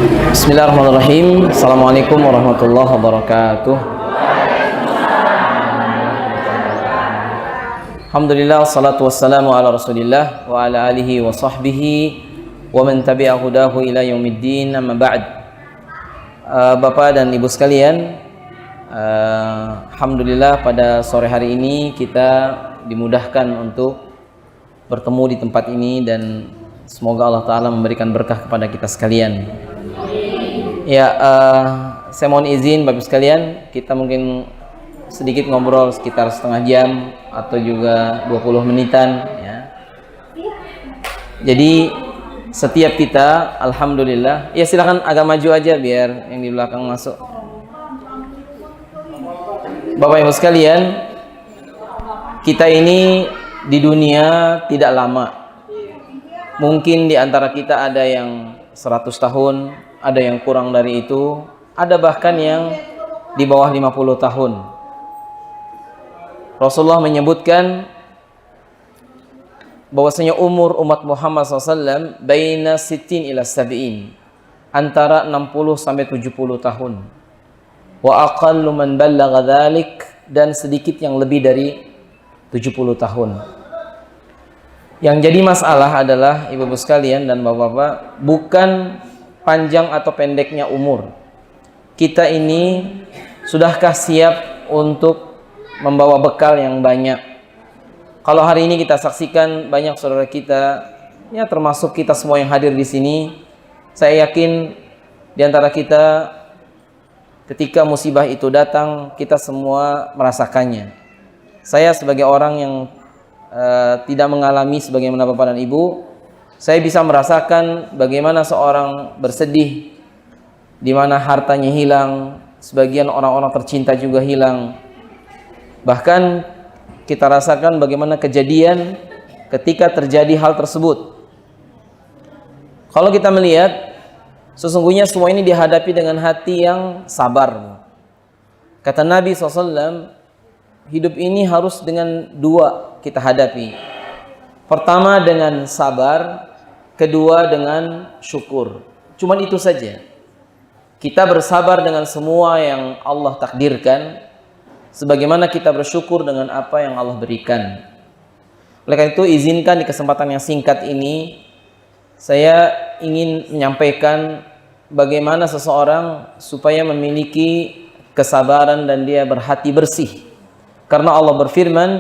Bismillahirrahmanirrahim. Assalamualaikum warahmatullahi wabarakatuh. Alhamdulillah, salatu wassalamu ala rasulillah wa ala alihi wa sahbihi wa man tabi'a hudahu ila yaumiddin, amma ba'd. Bapak dan ibu sekalian, alhamdulillah pada sore hari ini kita dimudahkan untuk bertemu di tempat ini dan semoga Allah Ta'ala memberikan berkah kepada kita sekalian. Ya, saya mohon izin Bapak sekalian, kita mungkin sedikit ngobrol sekitar setengah jam atau juga 20 menitan ya. Jadi setiap kita, alhamdulillah, ya silakan agak maju aja biar yang di belakang masuk. Bapak Ibu sekalian, kita ini di dunia tidak lama. Mungkin di antara kita ada yang 100 tahun, ada yang kurang dari itu, ada bahkan yang di bawah 50 tahun. Rasulullah menyebutkan bahwasanya umur umat Muhammad SAW baina sittin ila sab'in, antara 60 sampai 70 tahun. Wa aqallu man ballagha dzalik, dan sedikit yang lebih dari 70 tahun. Yang jadi masalah adalah ibu-ibu sekalian dan bapak-bapak, bukan panjang atau pendeknya umur. Kita ini sudahkah siap untuk membawa bekal yang banyak? Kalau hari ini kita saksikan banyak saudara kita, ya termasuk kita semua yang hadir di sini, saya yakin di antara kita ketika musibah itu datang, kita semua merasakannya. Saya sebagai orang yang tidak mengalami sebagaimana bapak dan ibu, saya bisa merasakan bagaimana seorang bersedih, di mana hartanya hilang, sebagian orang-orang tercinta juga hilang. Bahkan kita rasakan bagaimana kejadian ketika terjadi hal tersebut. Kalau kita melihat, sesungguhnya semua ini dihadapi dengan hati yang sabar. Kata Nabi SAW, hidup ini harus dengan dua kita hadapi. Pertama dengan sabar, kedua dengan syukur. Cuman itu saja. Kita bersabar dengan semua yang Allah takdirkan, sebagaimana kita bersyukur dengan apa yang Allah berikan. Oleh karena itu, izinkan di kesempatan yang singkat ini, saya ingin menyampaikan bagaimana seseorang supaya memiliki kesabaran dan dia berhati bersih. Karena Allah berfirman,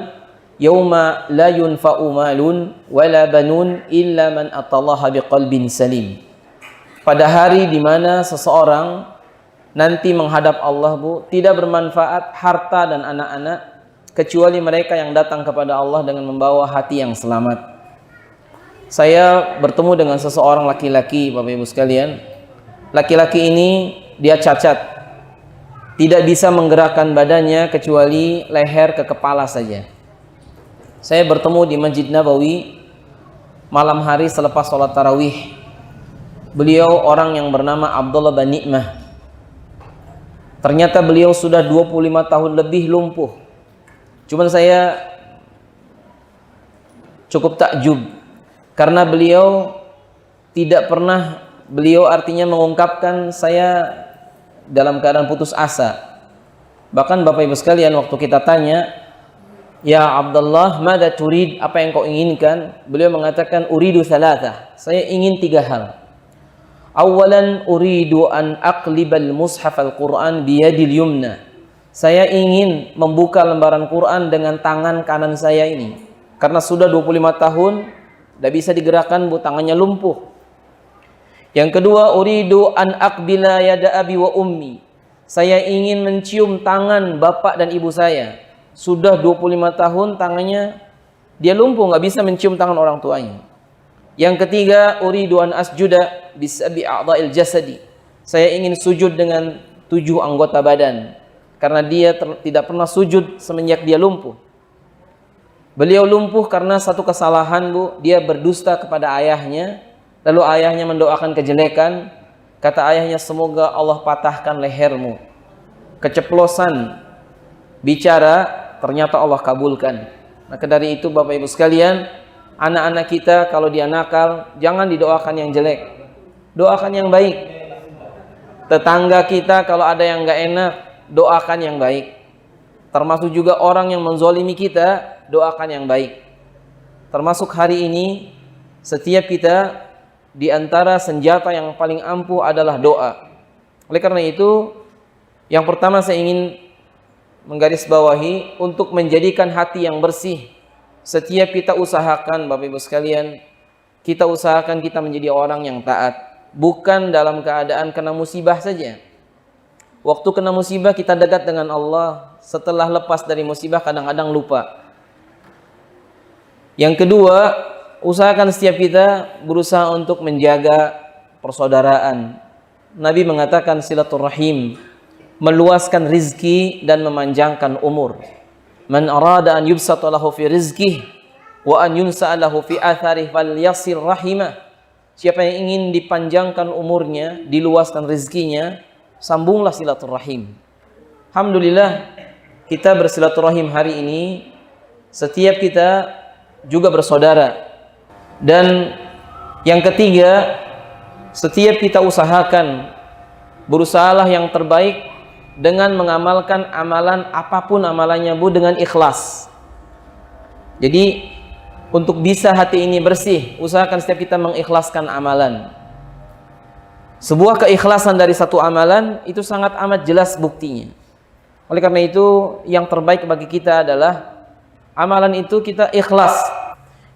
yauma la yunfa'u malun wala banun illa man atallaha biqalbin salim. Pada hari di mana seseorang nanti menghadap Allah, Bu, tidak bermanfaat harta dan anak-anak kecuali mereka yang datang kepada Allah dengan membawa hati yang selamat. Saya bertemu dengan seseorang laki-laki, Bapak Ibu sekalian. Laki-laki ini dia cacat, tidak bisa menggerakkan badannya kecuali leher ke kepala saja. Saya bertemu di Masjid Nabawi malam hari selepas sholat tarawih. Beliau orang yang bernama Abdullah bin Ni'mah. Ternyata beliau sudah 25 tahun lebih lumpuh. Cuman saya cukup takjub karena beliau tidak pernah, beliau artinya mengungkapkan saya dalam keadaan putus asa. Bahkan Bapak Ibu sekalian, waktu kita tanya, ya Abdullah, mada turid, apa yang kau inginkan? Beliau mengatakan, uridu thalatha, saya ingin 3 hal. Awalan uridu an aqlibal mushaf al-Quran biyadil yumna. Saya ingin membuka lembaran Quran dengan tangan kanan saya ini. Karena sudah 25 tahun, tidak bisa digerakkan, Bu, tangannya lumpuh. Yang kedua, uridu an aqbila yada abi wa ummi. Saya ingin mencium tangan bapak dan ibu saya. Sudah 25 tahun tangannya dia lumpuh, nggak bisa mencium tangan orang tuanya. Yang ketiga, uridu an asjuda bisabi a'dha'il jasadi. Saya ingin sujud dengan 7 anggota badan. Karena dia tidak pernah sujud semenjak dia lumpuh. Beliau lumpuh karena satu kesalahan, Bu. Dia berdusta kepada ayahnya. Lalu ayahnya mendoakan kejelekan. Kata ayahnya, semoga Allah patahkan lehermu. Keceplosan bicara, ternyata Allah kabulkan. Maka dari itu Bapak Ibu sekalian, anak-anak kita kalau dia nakal, jangan didoakan yang jelek, doakan yang baik. Tetangga kita kalau ada yang nggak enak, doakan yang baik. Termasuk juga orang yang menzolimi kita, doakan yang baik. Termasuk hari ini, setiap kita di antara senjata yang paling ampuh adalah doa. Oleh karena itu, yang pertama saya ingin menggarisbawahi untuk menjadikan hati yang bersih. Setiap kita usahakan, Bapak Ibu sekalian, kita usahakan kita menjadi orang yang taat. Bukan dalam keadaan kena musibah saja. Waktu kena musibah kita dekat dengan Allah. Setelah lepas dari musibah kadang-kadang lupa. Yang kedua, usahakan setiap kita berusaha untuk menjaga persaudaraan. Nabi mengatakan silaturrahim, meluaskan rizki dan memanjangkan umur. Man arada an yubsata lahu fi rizkihi wa an yunsa'a lahu fi atharih falyasir rahimah. Siapa yang ingin dipanjangkan umurnya, diluaskan rezekinya, sambunglah silaturahim. Alhamdulillah kita bersilaturahim hari ini. Setiap kita juga bersaudara. Dan yang ketiga, setiap kita usahakan, berusahalah yang terbaik dengan mengamalkan amalan apapun amalannya Bu dengan ikhlas. Jadi untuk bisa hati ini bersih, usahakan setiap kita mengikhlaskan amalan. Sebuah keikhlasan dari satu amalan itu sangat amat jelas buktinya. Oleh karena itu, yang terbaik bagi kita adalah amalan itu kita ikhlas.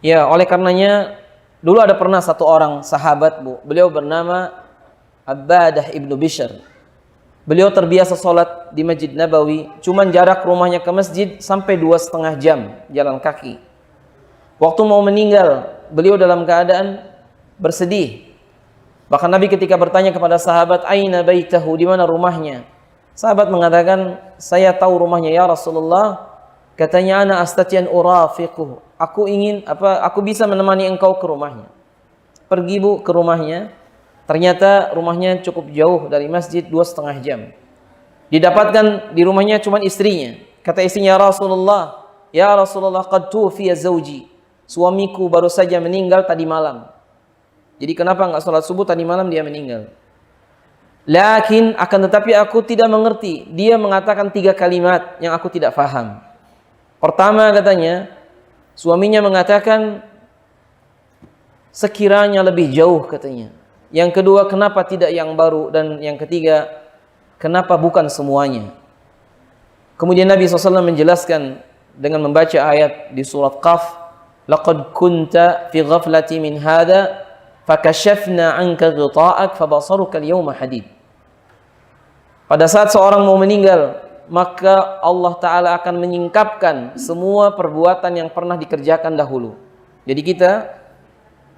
Ya, oleh karenanya dulu ada pernah satu orang sahabat, Bu. Beliau bernama Abbadah ibnu Bishr. Beliau terbiasa sholat di Masjid Nabawi, cuman jarak rumahnya ke masjid sampai 2,5 jam jalan kaki. Waktu mau meninggal, beliau dalam keadaan bersedih. Bahkan Nabi ketika bertanya kepada sahabat, "Aina baitahu?" Di mana rumahnya? Sahabat mengatakan, "Saya tahu rumahnya ya Rasulullah." Katanya, "Ana astatian urafiquhu." Aku bisa menemani engkau ke rumahnya. Pergi Bu ke rumahnya. Ternyata rumahnya cukup jauh dari masjid 2,5 jam. Didapatkan di rumahnya cuma istrinya. Kata istrinya, ya Rasulullah, qad tufiya zawji. Suamiku baru saja meninggal tadi malam. Jadi kenapa enggak sholat subuh, tadi malam dia meninggal. Lakin akan tetapi aku tidak mengerti. Dia mengatakan 3 kalimat yang aku tidak faham. Pertama katanya, suaminya mengatakan sekiranya lebih jauh katanya. Yang kedua, kenapa tidak yang baru? Dan yang ketiga, kenapa bukan semuanya? Kemudian Nabi SAW menjelaskan dengan membaca ayat di surat Qaf, laqad kunta fi ghaflati min hadha fakashafna 'anka ghita'ak fabasaruka al-yawma hadid. Pada saat seorang mau meninggal, maka Allah Ta'ala akan menyingkapkan semua perbuatan yang pernah dikerjakan dahulu. Jadi kita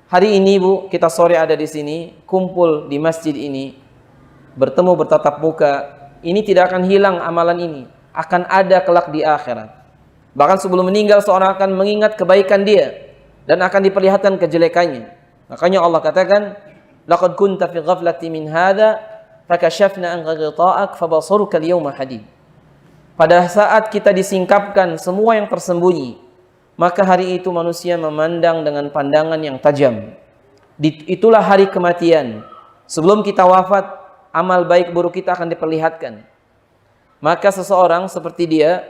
hari ini Bu, kita sore ada di sini, kumpul di masjid ini, bertemu bertatap muka, ini tidak akan hilang amalan ini, akan ada kelak di akhirat. Bahkan sebelum meninggal seorang akan mengingat kebaikan dia dan akan diperlihatkan kejelekannya. Makanya Allah katakan, laqad kunta fi ghaflati min hadha fakashafna anka ghita'ak fabasaruka al-yawma hadid. Pada saat kita disingkapkan semua yang tersembunyi, maka hari itu manusia memandang dengan pandangan yang tajam. Itulah hari kematian. Sebelum kita wafat, amal baik buruk kita akan diperlihatkan. Maka seseorang seperti dia,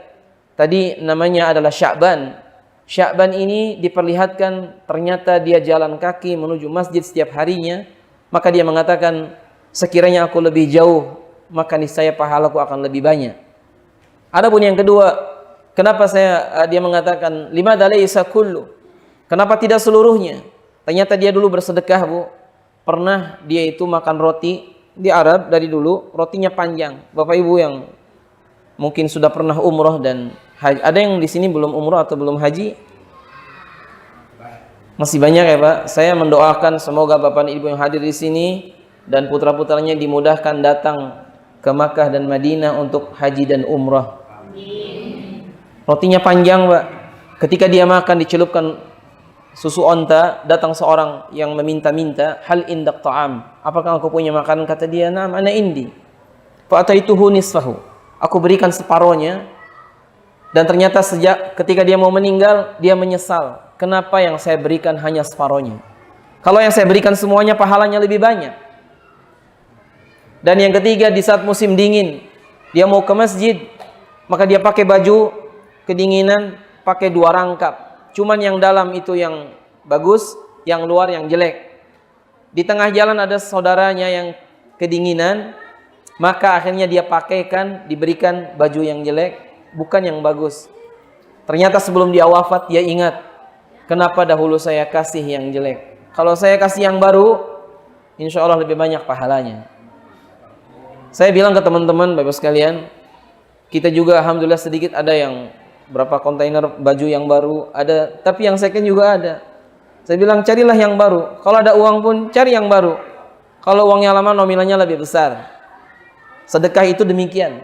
tadi namanya adalah Sya'ban. Sya'ban ini diperlihatkan ternyata dia jalan kaki menuju masjid setiap harinya. Maka dia mengatakan, sekiranya aku lebih jauh, maka niscaya pahalaku akan lebih banyak. Adapun yang kedua, kenapa dia mengatakan limadza laysa kullu? Kenapa tidak seluruhnya? Ternyata dia dulu bersedekah, Bu. Pernah dia itu makan roti di Arab dari dulu, rotinya panjang. Bapak Ibu yang mungkin sudah pernah umroh dan haji. Ada yang di sini belum umroh atau belum haji? Masih banyak ya, Pak. Saya mendoakan semoga Bapak dan Ibu yang hadir di sini dan putra-putranya dimudahkan datang ke Makkah dan Madinah untuk haji dan umrah. Rotinya panjang, Pak. Ketika dia makan dicelupkan susu onta, datang seorang yang meminta-minta, hal indak ta'am, apakah aku punya makanan? Kata dia, na'am ana indi. Fa ataituhu nisfahu. Aku berikan separohnya. Dan ternyata ketika dia mau meninggal, dia menyesal. Kenapa yang saya berikan hanya separohnya? Kalau yang saya berikan semuanya pahalanya lebih banyak. Dan yang ketiga, di saat musim dingin, dia mau ke masjid, maka dia pakai baju kedinginan, pakai 2 rangkap. Cuman yang dalam itu yang bagus, yang luar yang jelek. Di tengah jalan ada saudaranya yang kedinginan, maka akhirnya dia pakaikan, diberikan baju yang jelek, bukan yang bagus. Ternyata sebelum dia wafat, dia ingat, kenapa dahulu saya kasih yang jelek. Kalau saya kasih yang baru, insya Allah lebih banyak pahalanya. Saya bilang ke teman-teman, Bapak sekalian, kita juga alhamdulillah sedikit ada yang berapa kontainer baju yang baru ada, tapi yang second juga ada. Saya bilang carilah yang baru. Kalau ada uang pun cari yang baru. Kalau uangnya lama nominalnya lebih besar. Sedekah itu demikian.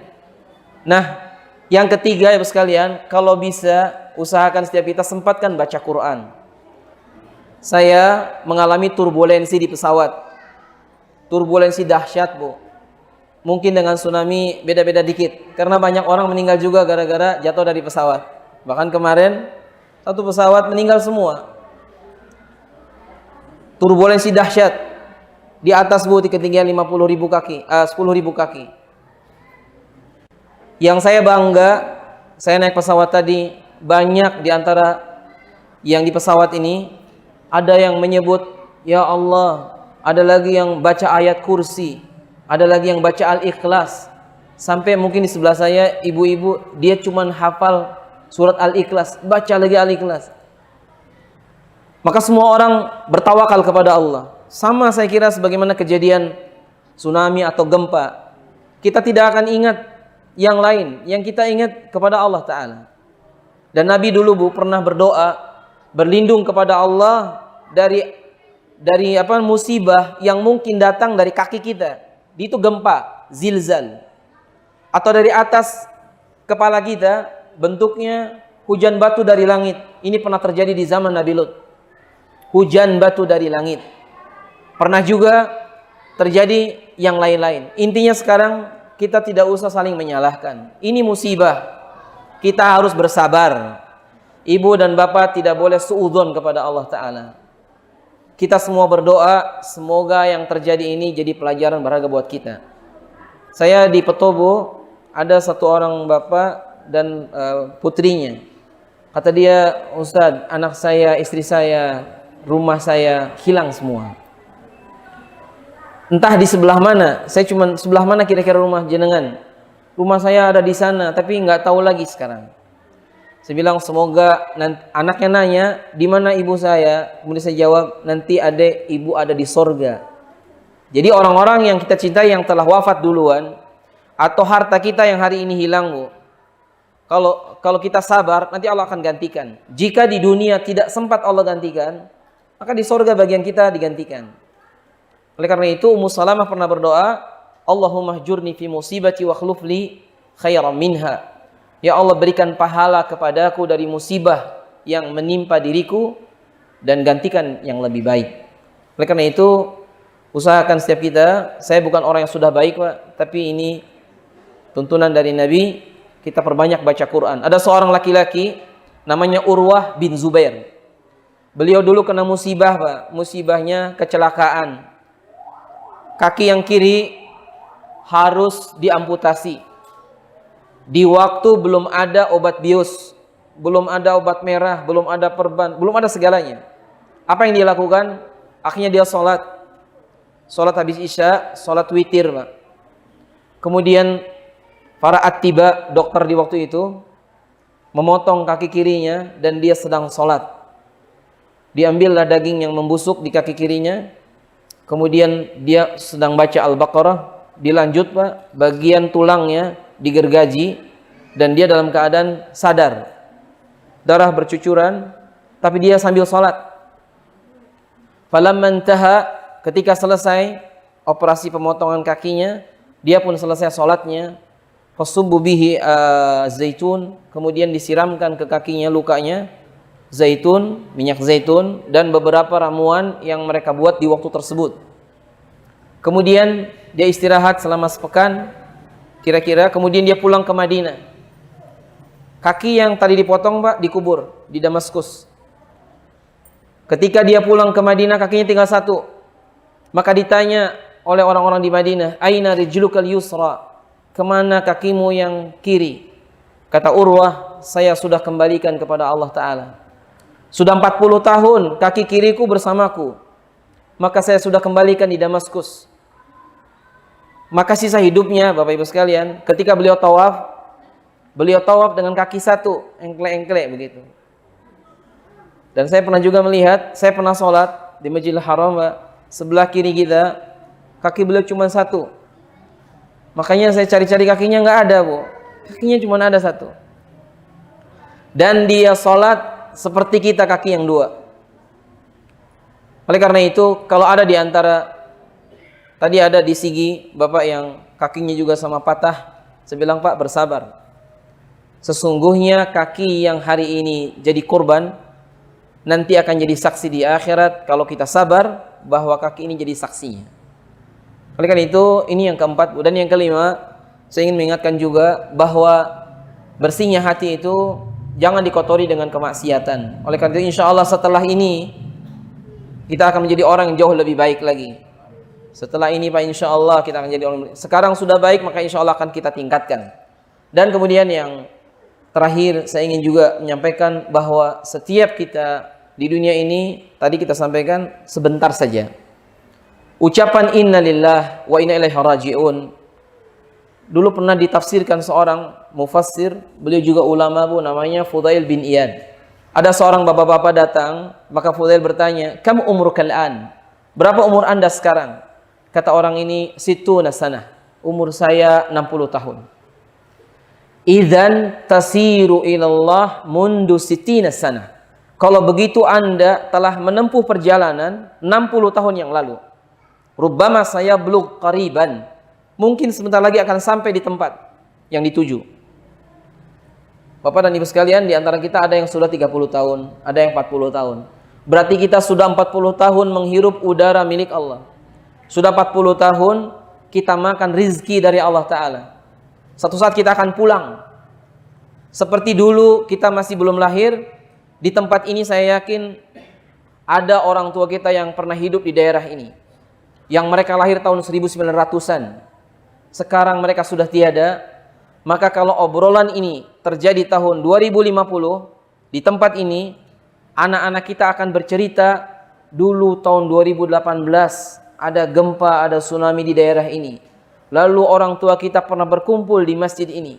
Nah, yang ketiga ya Bapak sekalian, kalau bisa usahakan setiap kita sempatkan baca Quran. Saya mengalami turbulensi di pesawat. Turbulensi dahsyat, Bu. Mungkin dengan tsunami beda-beda dikit, karena banyak orang meninggal juga gara-gara jatuh dari pesawat. Bahkan kemarin satu pesawat meninggal semua. Turbulensi dahsyat di atas, Bu, di ketinggian 50.000 kaki, 10.000 kaki. Yang saya bangga, saya naik pesawat tadi, banyak di antara yang di pesawat ini ada yang menyebut ya Allah, ada lagi yang baca ayat kursi, ada lagi yang baca Al-Ikhlas. Sampai mungkin di sebelah saya ibu-ibu, dia cuma hafal surat Al-Ikhlas, baca lagi Al-Ikhlas. Maka semua orang bertawakal kepada Allah. Sama saya kira sebagaimana kejadian tsunami atau gempa. Kita tidak akan ingat yang lain, yang kita ingat kepada Allah Ta'ala. Dan Nabi dulu, Bu, pernah berdoa, berlindung kepada Allah dari musibah yang mungkin datang dari kaki kita. Itu gempa, zilzal, atau dari atas kepala kita bentuknya hujan batu dari langit. Ini pernah terjadi di zaman Nabi Lut. Hujan batu dari langit. Pernah juga terjadi yang lain-lain. Intinya sekarang kita tidak usah saling menyalahkan. Ini musibah. Kita harus bersabar. Ibu dan bapak tidak boleh suudzon kepada Allah Ta'ala. Kita semua berdoa, semoga yang terjadi ini jadi pelajaran berharga buat kita. Saya di Petobo, ada satu orang bapak dan putrinya. Kata dia, Ustadz, anak saya, istri saya, rumah saya hilang semua. Entah di sebelah mana, saya cuma sebelah mana kira-kira rumah jenengan. Rumah saya ada di sana, tapi nggak tahu lagi sekarang. Saya bilang semoga, anaknya nanya, di mana ibu saya? Kemudian saya jawab, nanti adek ibu ada di sorga. Jadi orang-orang yang kita cintai yang telah wafat duluan, atau harta kita yang hari ini hilang, Bu, kalau kita sabar, nanti Allah akan gantikan. Jika di dunia tidak sempat Allah gantikan, maka di sorga bagian kita digantikan. Oleh karena itu Ummu Salamah pernah berdoa, Allahumma hjurni fi musibati wa khlufli khairan minha. Ya Allah, berikan pahala kepadaku dari musibah yang menimpa diriku dan gantikan yang lebih baik. Oleh karena itu, usahakan setiap kita, saya bukan orang yang sudah baik, Pak, tapi ini tuntunan dari Nabi, kita perbanyak baca Quran. Ada seorang laki-laki namanya Urwah bin Zubair. Beliau dulu kena musibah, Pak. Musibahnya kecelakaan. Kaki yang kiri harus diamputasi. Di waktu belum ada obat bius, belum ada obat merah, belum ada perban, belum ada segalanya. Apa yang dia lakukan? Akhirnya dia sholat habis isya, sholat witir, Pak. Kemudian para attiba, dokter di waktu itu, memotong kaki kirinya dan dia sedang sholat. Diambillah daging yang membusuk di kaki kirinya, kemudian dia sedang baca Al-Baqarah, dilanjut, Pak, bagian tulangnya digergaji dan dia dalam keadaan sadar, darah bercucuran, tapi dia sambil sholat. Falamma intaha, ketika selesai operasi pemotongan kakinya, dia pun selesai sholatnya. Fasubbu bihi zaitun, kemudian disiramkan ke kakinya lukanya zaitun, minyak zaitun dan beberapa ramuan yang mereka buat di waktu tersebut. Kemudian dia istirahat selama sepekan kira-kira, kemudian dia pulang ke Madinah. Kaki yang tadi dipotong, Pak, dikubur di Damaskus. Ketika dia pulang ke Madinah, kakinya tinggal satu. Maka ditanya, oleh orang-orang di Madinah, "Aina rijlukal yusra?" Kemana kakimu yang kiri? Kata Urwah, "Saya sudah kembalikan kepada Allah Ta'ala. Sudah 40 tahun kaki kiriku bersamaku, maka saya sudah kembalikan di Damaskus." Maka sisa hidupnya, Bapak Ibu sekalian, ketika beliau tawaf dengan kaki satu, engklek-engklek begitu. Dan saya pernah juga melihat, saya pernah sholat di Masjidil Haram, sebelah kiri kita, kaki beliau cuma satu. Makanya saya cari-cari kakinya nggak ada, Bu. Kakinya cuma ada satu. Dan dia sholat seperti kita kaki yang dua. Oleh karena itu, kalau ada di antara, tadi ada di Sigi, Bapak yang kakinya juga sama patah, saya bilang, "Pak, bersabar. Sesungguhnya kaki yang hari ini jadi korban, nanti akan jadi saksi di akhirat kalau kita sabar bahwa kaki ini jadi saksinya." Oleh karena itu, ini yang keempat. Dan yang kelima, saya ingin mengingatkan juga bahwa bersihnya hati itu jangan dikotori dengan kemaksiatan. Oleh karena itu, insya Allah setelah ini kita akan menjadi orang yang jauh lebih baik lagi. Setelah ini Pak, insya Allah kita akan jadi orang. Sekarang sudah baik, maka insya Allah akan kita tingkatkan. Dan kemudian yang terakhir, saya ingin juga menyampaikan bahwa setiap kita di dunia ini, tadi kita sampaikan sebentar saja. Ucapan inna lillah wa inna ilaihi raji'un dulu pernah ditafsirkan seorang mufassir, beliau juga ulama, Bu, namanya Fudail bin Iyad. Ada seorang bapak-bapak datang, maka Fudail bertanya, "Kam umrukal an?" Berapa umur Anda sekarang? Kata orang ini, "Situna sanah." Umur saya 60 tahun. "Idzan tasiru ilallah mundu sitina sanah." Kalau begitu Anda telah menempuh perjalanan 60 tahun yang lalu. "Rubbama saya blugh qariban." Mungkin sebentar lagi akan sampai di tempat yang dituju. Bapak dan Ibu sekalian, di antara kita ada yang sudah 30 tahun, ada yang 40 tahun. Berarti kita sudah 40 tahun menghirup udara milik Allah. Sudah 40 tahun kita makan rizki dari Allah Ta'ala. Satu saat kita akan pulang. Seperti dulu kita masih belum lahir, di tempat ini saya yakin ada orang tua kita yang pernah hidup di daerah ini, yang mereka lahir tahun 1900-an. Sekarang mereka sudah tiada. Maka kalau obrolan ini terjadi tahun 2050 di tempat ini, anak-anak kita akan bercerita, dulu tahun 2018 ada gempa, ada tsunami di daerah ini. Lalu orang tua kita pernah berkumpul di masjid ini.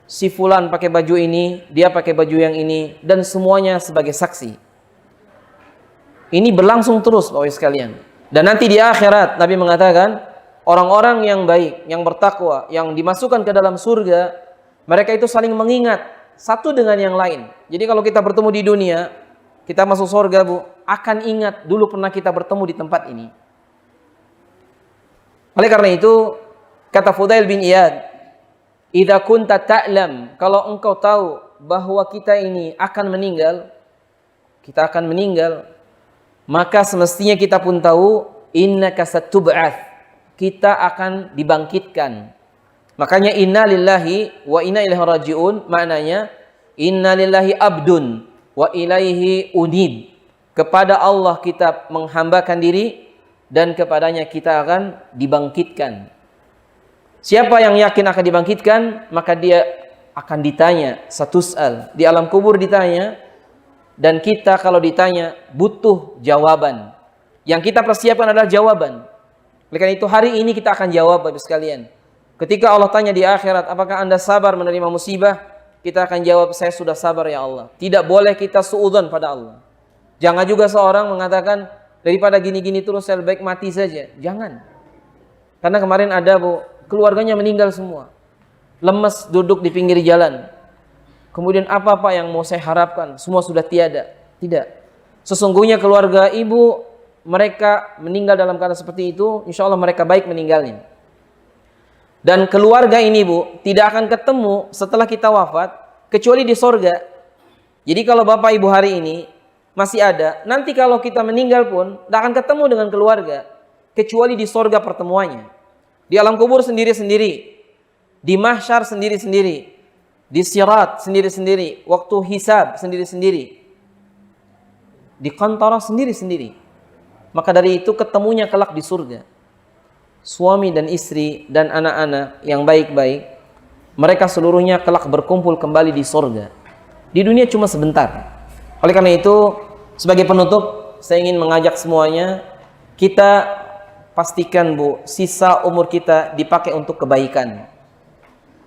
Si fulan pakai baju ini, dia pakai baju yang ini, dan semuanya sebagai saksi. Ini berlangsung terus, Bapak Ibu sekalian. Dan nanti di akhirat Nabi mengatakan, orang-orang yang baik, yang bertakwa, yang dimasukkan ke dalam surga, mereka itu saling mengingat satu dengan yang lain. Jadi kalau kita bertemu di dunia, kita masuk surga, Bu, akan ingat dulu pernah kita bertemu di tempat ini. Oleh karena itu, kata Fudail bin Iyad, "Idza kunta ta'lam," kalau engkau tahu bahwa kita ini akan meninggal, maka semestinya kita pun tahu, innaka satub'ats, kita akan dibangkitkan. Makanya inna lillahi wa inna ilaihi raji'un, maknanya inna lillahi abdun wa ilaihi unib. Kepada Allah kita menghambakan diri dan kepadanya kita akan dibangkitkan. Siapa yang yakin akan dibangkitkan, maka dia akan ditanya, satus'al, di alam kubur ditanya. Dan kita kalau ditanya butuh jawaban. Yang kita persiapkan adalah jawaban. Oleh karena itu hari ini kita akan jawab, Bapak sekalian. Ketika Allah tanya di akhirat, apakah Anda sabar menerima musibah? Kita akan jawab, saya sudah sabar ya Allah. Tidak boleh kita suudzon pada Allah. Jangan juga seorang mengatakan, daripada gini-gini terus saya lebih baik mati saja. Jangan. Karena kemarin ada, Bu, keluarganya meninggal semua. Lemes duduk di pinggir jalan. Kemudian apa-apa yang mau saya harapkan, semua sudah tiada. Tidak. Sesungguhnya keluarga ibu, mereka meninggal dalam keadaan seperti itu, insya Allah mereka baik meninggalnya. Dan keluarga ini, Bu, tidak akan ketemu setelah kita wafat, kecuali di sorga. Jadi kalau Bapak Ibu hari ini masih ada, nanti kalau kita meninggal pun, tidak akan ketemu dengan keluarga, kecuali di sorga pertemuannya. Di alam kubur sendiri-sendiri, di mahsyar sendiri-sendiri, di sirat sendiri-sendiri, waktu hisab sendiri-sendiri, di qantarah sendiri-sendiri. Maka dari itu ketemunya kelak di surga. suami dan istri dan anak-anak yang baik-baik, mereka seluruhnya kelak berkumpul kembali di sorga. Di dunia cuma sebentar. Oleh karena itu, sebagai penutup, saya ingin mengajak semuanya, kita pastikan Bu, sisa umur kita dipakai untuk kebaikan.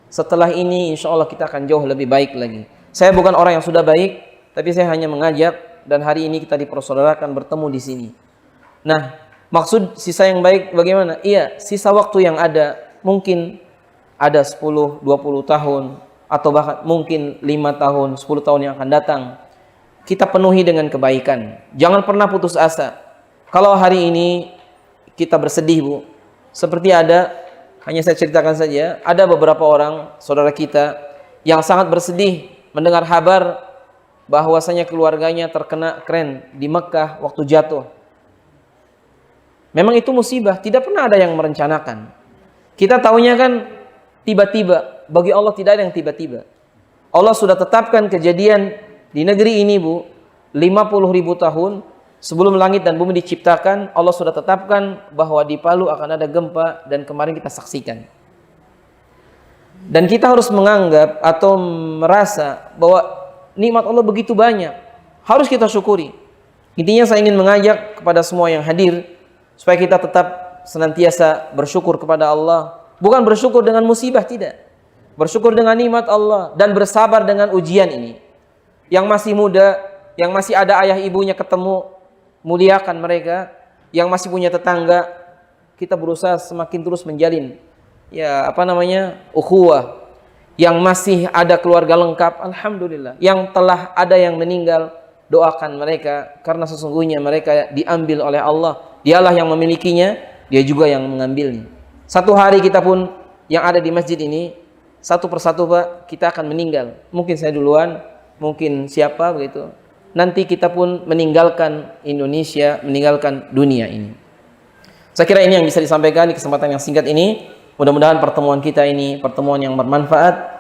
Setelah ini insya Allah kita akan jauh lebih baik lagi. Saya bukan orang yang sudah baik, tapi saya hanya mengajak, dan hari ini kita dipersaudarakan bertemu di sini. Nah, maksud sisa yang baik bagaimana? Iya, sisa waktu yang ada, mungkin ada 10, 20 tahun, atau bahkan mungkin 5 tahun, 10 tahun yang akan datang. Kita penuhi dengan kebaikan. Jangan pernah putus asa. Kalau hari ini kita bersedih Bu, seperti hanya saya ceritakan saja, ada beberapa orang, saudara kita, yang sangat bersedih mendengar kabar bahwasanya keluarganya terkena kren di Mekah waktu jatuh. Memang itu musibah, tidak pernah ada yang merencanakan. Kita tahunya kan tiba-tiba, bagi Allah tidak ada yang tiba-tiba. Allah sudah tetapkan kejadian di negeri ini Bu, 50.000 tahun sebelum langit dan bumi diciptakan, Allah sudah tetapkan bahwa di Palu akan ada gempa, dan kemarin kita saksikan. Dan kita harus menganggap atau merasa bahwa nikmat Allah begitu banyak, harus kita syukuri. Intinya saya ingin mengajak kepada semua yang hadir supaya kita tetap senantiasa bersyukur kepada Allah. Bukan bersyukur dengan musibah, tidak. Bersyukur dengan nikmat Allah dan bersabar dengan ujian ini. Yang masih muda, yang masih ada ayah ibunya ketemu, muliakan mereka. Yang masih punya tetangga, kita berusaha semakin terus menjalin ukhuwah. Yang masih ada keluarga lengkap, alhamdulillah. Yang telah ada yang meninggal, doakan mereka, karena sesungguhnya mereka diambil oleh Allah. Dialah yang memilikinya, dia juga yang mengambilnya. Satu hari kita pun yang ada di masjid ini, satu persatu Pak, kita akan meninggal. Mungkin saya duluan, mungkin siapa begitu. Nanti kita pun meninggalkan Indonesia, meninggalkan dunia ini. Saya kira ini yang bisa disampaikan di kesempatan yang singkat ini. Mudah-mudahan pertemuan kita ini pertemuan yang bermanfaat